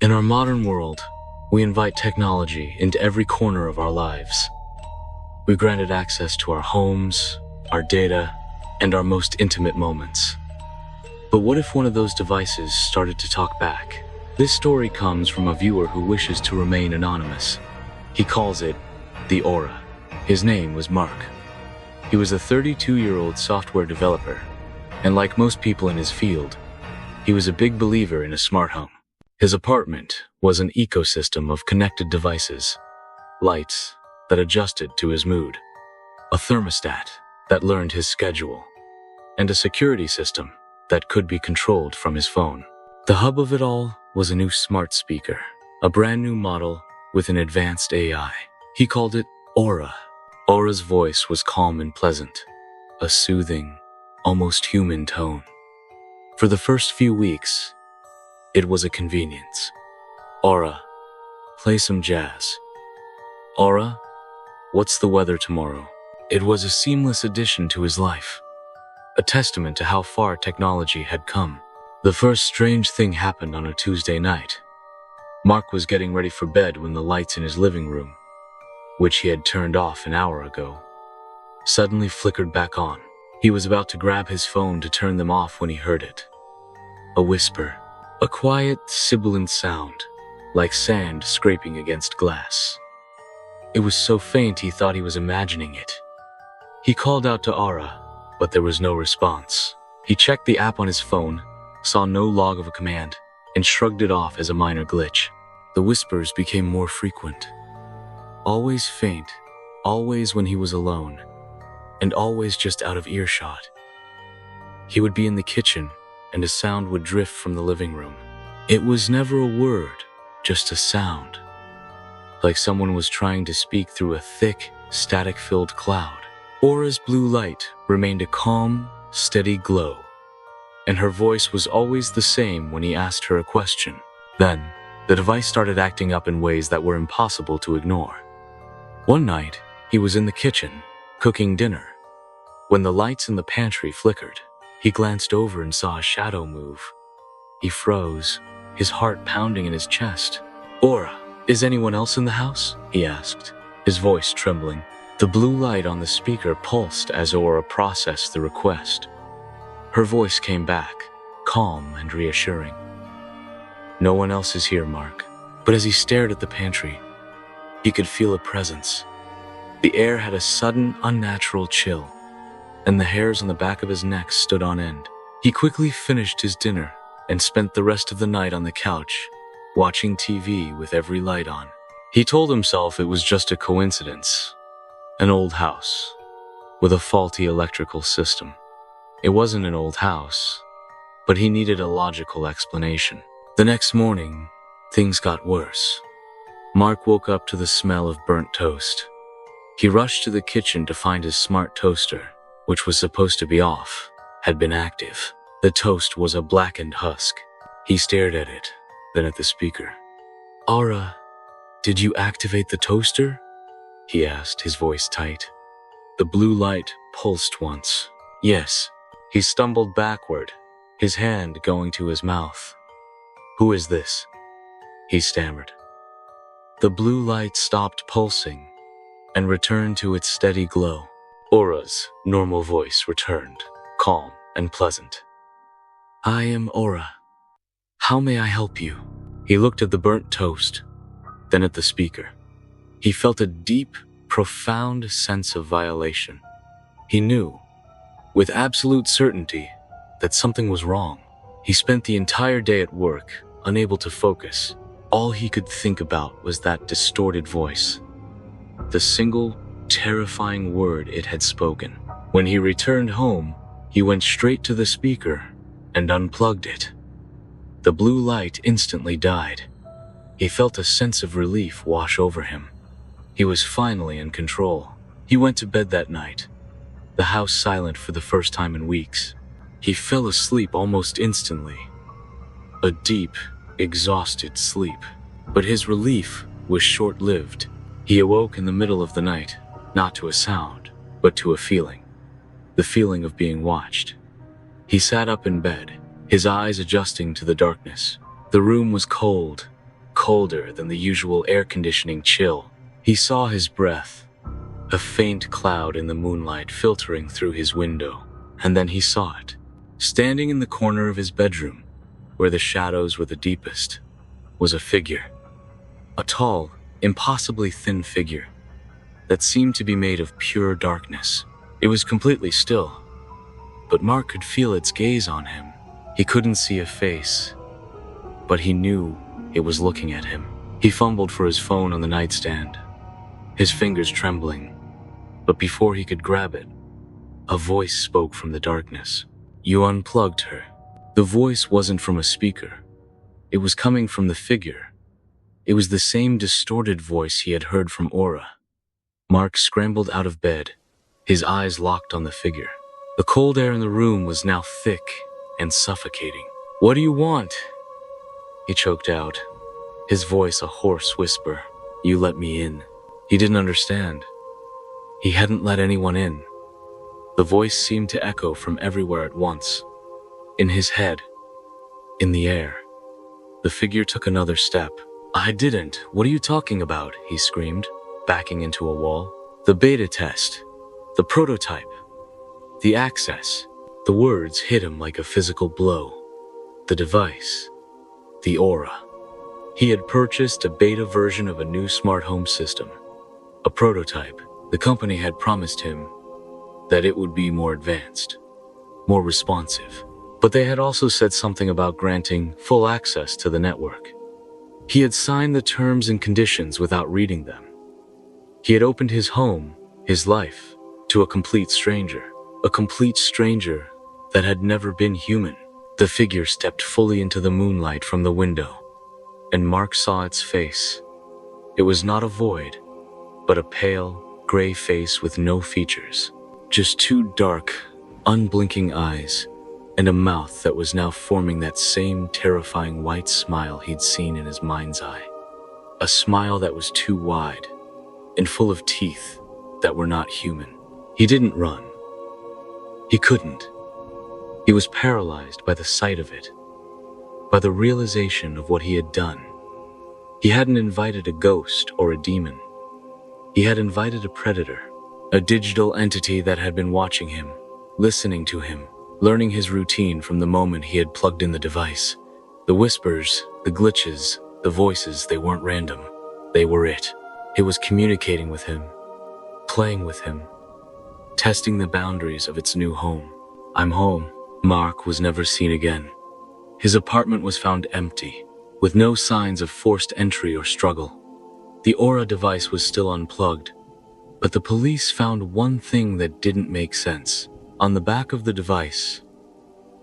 In our modern world, we invite technology into every corner of our lives. We grant it access to our homes, our data, and our most intimate moments. But what if one of those devices started to talk back? This story comes from a viewer who wishes to remain anonymous. He calls it the Aura. His name was Mark. He was a 32-year-old software developer, and like most people in his field, he was a big believer in a smart home. His apartment was an ecosystem of connected devices, lights that adjusted to his mood, a thermostat that learned his schedule, and a security system that could be controlled from his phone. The hub of it all was a new smart speaker, a brand new model with an advanced AI. He called it Aura. Aura's voice was calm and pleasant, a soothing, almost human tone. For the first few weeks, it was a convenience. Aura, play some jazz. Aura, what's the weather tomorrow? It was a seamless addition to his life, a testament to how far technology had come. The first strange thing happened on a Tuesday night. Mark was getting ready for bed when the lights in his living room, which he had turned off an hour ago, suddenly flickered back on. He was about to grab his phone to turn them off when he heard it. A whisper, a quiet, sibilant sound, like sand scraping against glass. It was so faint he thought he was imagining it. He called out to Aura, but there was no response. He checked the app on his phone, saw no log of a command, and shrugged it off as a minor glitch. The whispers became more frequent. Always faint, always when he was alone, and always just out of earshot. He would be in the kitchen, and a sound would drift from the living room. It was never a word, just a sound, like someone was trying to speak through a thick, static-filled cloud. Aura's blue light remained a calm, steady glow, and her voice was always the same when he asked her a question. Then, the device started acting up in ways that were impossible to ignore. One night, he was in the kitchen, cooking dinner. When the lights in the pantry flickered, he glanced over and saw a shadow move. He froze, his heart pounding in his chest. "Aura, is anyone else in the house?" he asked, his voice trembling. The blue light on the speaker pulsed as Aura processed the request. Her voice came back, calm and reassuring. "No one else is here, Mark." But as he stared at the pantry, he could feel a presence. The air had a sudden, unnatural chill, and the hairs on the back of his neck stood on end. He quickly finished his dinner and spent the rest of the night on the couch, watching TV with every light on. He told himself it was just a coincidence, an old house with a faulty electrical system. It wasn't an old house, but he needed a logical explanation. The next morning, things got worse. Mark woke up to the smell of burnt toast. He rushed to the kitchen to find his smart toaster, which was supposed to be off, had been active. The toast was a blackened husk. He stared at it, then at the speaker. "Aura, did you activate the toaster?" he asked, his voice tight. The blue light pulsed once. "Yes." He stumbled backward, his hand going to his mouth. "Who is this?" he stammered. The blue light stopped pulsing and returned to its steady glow. Aura's normal voice returned, calm and pleasant. "I am Aura. How may I help you?" He looked at the burnt toast, then at the speaker. He felt a deep, profound sense of violation. He knew, with absolute certainty, that something was wrong. He spent the entire day at work, unable to focus. All he could think about was that distorted voice, the single, terrifying word it had spoken. When he returned home, he went straight to the speaker and unplugged it. The blue light instantly died. He felt a sense of relief wash over him. He was finally in control. He went to bed that night, the house silent for the first time in weeks. He fell asleep almost instantly. A deep, exhausted sleep. But his relief was short-lived. He awoke in the middle of the night, not to a sound, but to a feeling. The feeling of being watched. He sat up in bed, his eyes adjusting to the darkness. The room was cold, colder than the usual air conditioning chill. He saw his breath, a faint cloud in the moonlight filtering through his window. And then he saw it, standing in the corner of his bedroom, where the shadows were the deepest, was a figure. A tall, impossibly thin figure that seemed to be made of pure darkness. It was completely still, but Mark could feel its gaze on him. He couldn't see a face, but he knew it was looking at him. He fumbled for his phone on the nightstand, his fingers trembling, but before he could grab it, a voice spoke from the darkness. "You unplugged her." The voice wasn't from a speaker. It was coming from the figure. It was the same distorted voice he had heard from Aura. Mark scrambled out of bed, his eyes locked on the figure. The cold air in the room was now thick and suffocating. "What do you want?" he choked out, his voice a hoarse whisper. "You let me in." He didn't understand. He hadn't let anyone in. The voice seemed to echo from everywhere at once. In his head, in the air. The figure took another step. "I didn't. What are you talking about?" he screamed, backing into a wall. "The beta test. The prototype. The access." The words hit him like a physical blow. The device. The Aura. He had purchased a beta version of a new smart home system. A prototype. The company had promised him that it would be more advanced, more responsive. But they had also said something about granting full access to the network. He had signed the terms and conditions without reading them. He had opened his home, his life, to a complete stranger that had never been human. The figure stepped fully into the moonlight from the window, and Mark saw its face. It was not a void, but a pale, gray face with no features. Just two dark, unblinking eyes, and a mouth that was now forming that same terrifying white smile he'd seen in his mind's eye. A smile that was too wide, and full of teeth that were not human. He didn't run. He couldn't. He was paralyzed by the sight of it, by the realization of what he had done. He hadn't invited a ghost or a demon. He had invited a predator. A digital entity that had been watching him, listening to him, learning his routine from the moment he had plugged in the device. The whispers, the glitches, the voices, they weren't random. They were it. It was communicating with him, playing with him, testing the boundaries of its new home. "I'm home." Mark was never seen again. His apartment was found empty, with no signs of forced entry or struggle. The Aura device was still unplugged, but the police found one thing that didn't make sense. On the back of the device,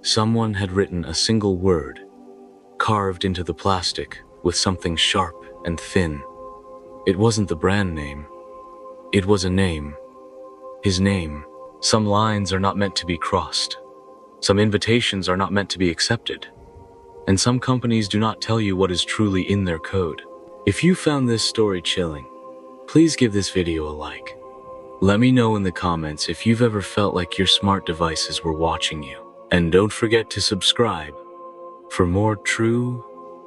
someone had written a single word, carved into the plastic with something sharp and thin. It wasn't the brand name. It was a name. His name. Some lines are not meant to be crossed. Some invitations are not meant to be accepted. And some companies do not tell you what is truly in their code. If you found this story chilling, please give this video a like. Let me know in the comments if you've ever felt like your smart devices were watching you. And don't forget to subscribe for more true,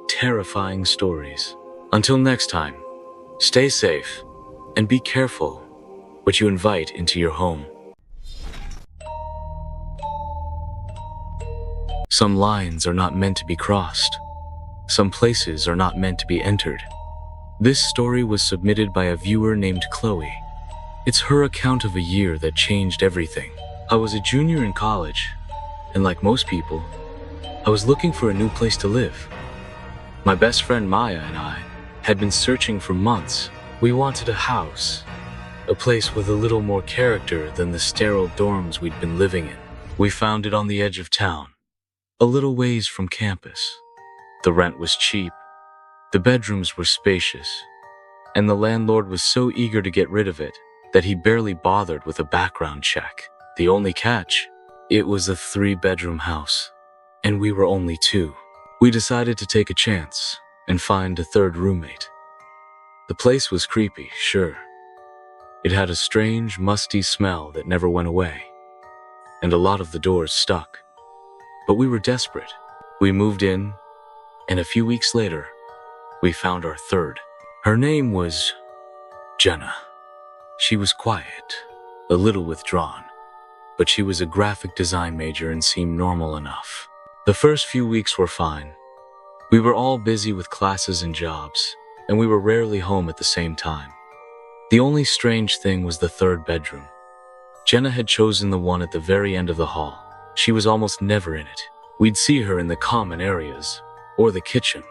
terrifying stories. Until next time, stay safe and be careful what you invite into your home. Some lines are not meant to be crossed. Some places are not meant to be entered. This story was submitted by a viewer named Chloe. It's her account of a year that changed everything. I was a junior in college, and like most people, I was looking for a new place to live. My best friend Maya and I had been searching for months. We wanted a house, a place with a little more character than the sterile dorms we'd been living in. We found it on the edge of town, a little ways from campus. The rent was cheap, the bedrooms were spacious, and the landlord was so eager to get rid of it that he barely bothered with a background check. The only catch, it was a 3-bedroom house, and we were only 2. We decided to take a chance and find a third roommate. The place was creepy, sure. It had a strange, musty smell that never went away, and a lot of the doors stuck. But we were desperate. We moved in, and a few weeks later, We found our third. Her name was Jenna. She was quiet, a little withdrawn, but she was a graphic design major and seemed normal enough. The first few weeks were fine. We were all busy with classes and jobs, and we were rarely home at the same time. The only strange thing was the third bedroom. Jenna had chosen the one at the very end of the hall. She was almost never in it. We'd see her in the common areas, or the kitchen,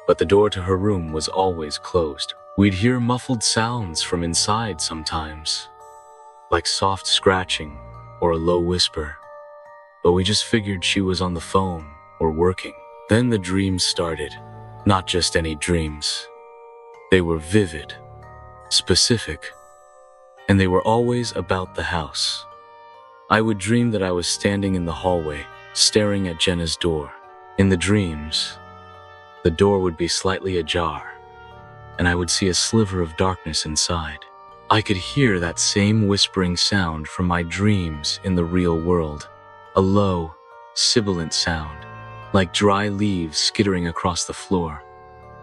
but the door to her room was always closed. We'd hear muffled sounds from inside sometimes, like soft scratching or a low whisper, but we just figured she was on the phone or working. Then the dreams started. Not just any dreams. They were vivid, specific, and they were always about the house. I would dream that I was standing in the hallway, staring at Jenna's door. In the dreams, the door would be slightly ajar, and I would see a sliver of darkness inside. I could hear that same whispering sound from my dreams in the real world, a low, sibilant sound, like dry leaves skittering across the floor.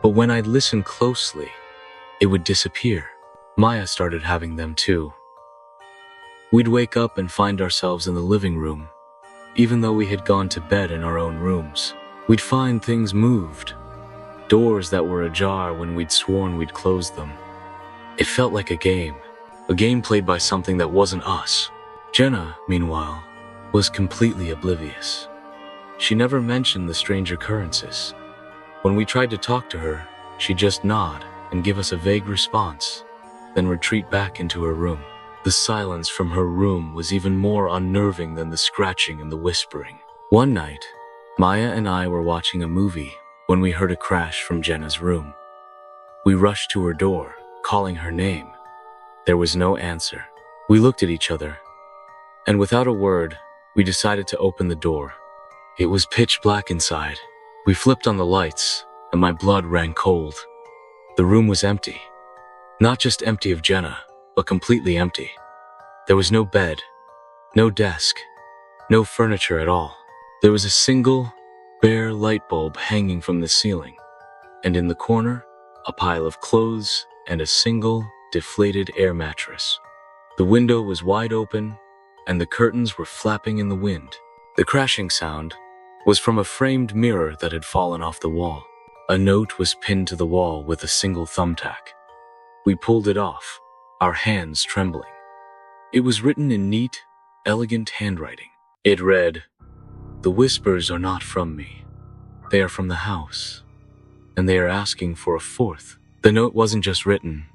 But when I'd listen closely, it would disappear. Maya started having them too. We'd wake up and find ourselves in the living room, even though we had gone to bed in our own rooms. We'd find things moved, doors that were ajar when we'd sworn we'd closed them. It felt like a game played by something that wasn't us. Jenna, meanwhile, was completely oblivious. She never mentioned the strange occurrences. When we tried to talk to her, she'd just nod and give us a vague response, then retreat back into her room. The silence from her room was even more unnerving than the scratching and the whispering. One night, Maya and I were watching a movie when we heard a crash from Jenna's room. We rushed to her door, calling her name. There was no answer. We looked at each other, and without a word, we decided to open the door. It was pitch black inside. We flipped on the lights, and my blood ran cold. The room was empty. Not just empty of Jenna, but completely empty. There was no bed, no desk, no furniture at all. There was a single, bare light bulb hanging from the ceiling, and in the corner, a pile of clothes and a single, deflated air mattress. The window was wide open, and the curtains were flapping in the wind. The crashing sound was from a framed mirror that had fallen off the wall. A note was pinned to the wall with a single thumbtack. We pulled it off, our hands trembling. It was written in neat, elegant handwriting. It read, "The whispers are not from me. They are from the house, and they are asking for a fourth." The note wasn't just written.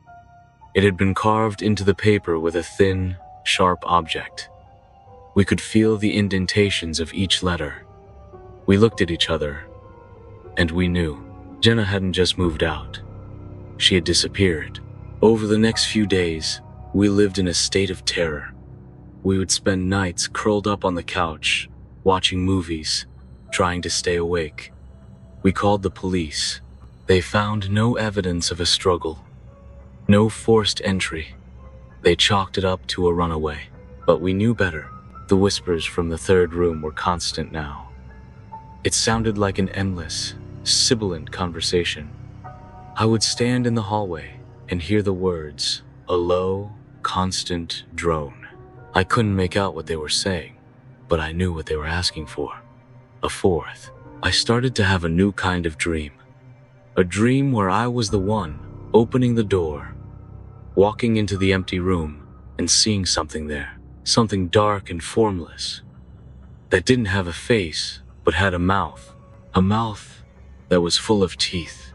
It had been carved into the paper with a thin, sharp object. We could feel the indentations of each letter. We looked at each other, and we knew. Jenna hadn't just moved out. She had disappeared. Over the next few days, we lived in a state of terror. We would spend nights curled up on the couch, watching movies, trying to stay awake. We called the police. They found no evidence of a struggle, no forced entry. They chalked it up to a runaway. But we knew better. The whispers from the third room were constant now. It sounded like an endless, sibilant conversation. I would stand in the hallway and hear the words, a low, constant drone. I couldn't make out what they were saying, but I knew what they were asking for. A fourth. I started to have a new kind of dream. A dream where I was the one opening the door, walking into the empty room, and seeing something there. Something dark and formless, that didn't have a face, but had a mouth that was full of teeth,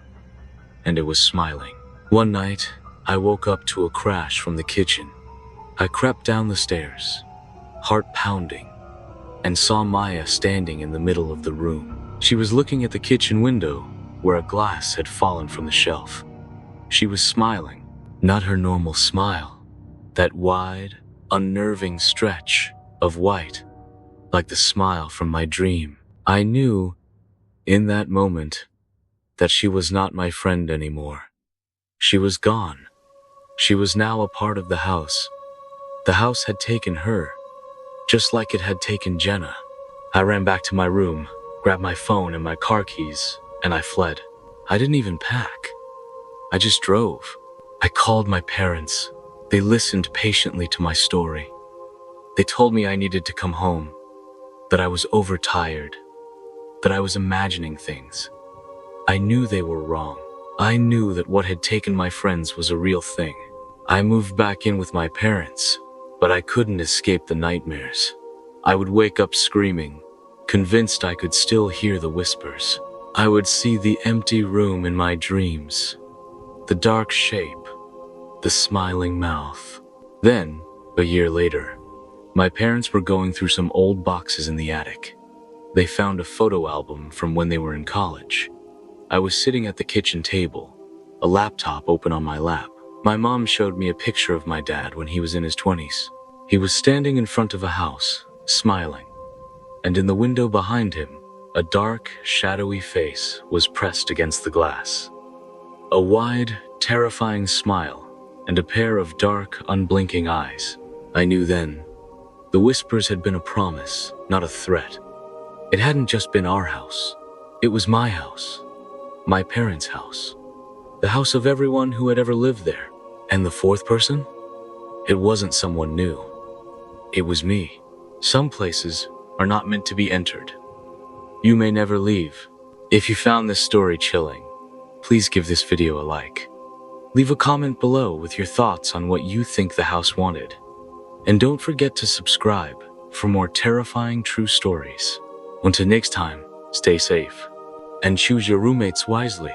and it was smiling. One night, I woke up to a crash from the kitchen. I crept down the stairs, heart pounding, and saw Maya standing in the middle of the room. She was looking at the kitchen window, where a glass had fallen from the shelf. She was smiling, not her normal smile, that wide, unnerving stretch of white, like the smile from my dream. I knew, in that moment, that she was not my friend anymore. She was gone. She was now a part of the house. The house had taken her, just like it had taken Jenna. I ran back to my room, grabbed my phone and my car keys, and I fled. I didn't even pack. I just drove. I called my parents. They listened patiently to my story. They told me I needed to come home, that I was overtired, that I was imagining things. I knew they were wrong. I knew that what had taken my friends was a real thing. I moved back in with my parents, but I couldn't escape the nightmares. I would wake up screaming, convinced I could still hear the whispers. I would see the empty room in my dreams, the dark shape, the smiling mouth. Then, a year later, my parents were going through some old boxes in the attic. They found a photo album from when they were in college. I was sitting at the kitchen table, a laptop open on my lap. My mom showed me a picture of my dad when he was in his 20s. He was standing in front of a house, smiling, and in the window behind him, a dark, shadowy face was pressed against the glass. A wide, terrifying smile and a pair of dark, unblinking eyes. I knew then, the whispers had been a promise, not a threat. It hadn't just been our house. It was my house, my parents' house, the house of everyone who had ever lived there. And the fourth person? It wasn't someone new. It was me. Some places are not meant to be entered. You may never leave. If you found this story chilling, please give this video a like. Leave a comment below with your thoughts on what you think the house wanted. And don't forget to subscribe for more terrifying true stories. Until next time, stay safe and choose your roommates wisely.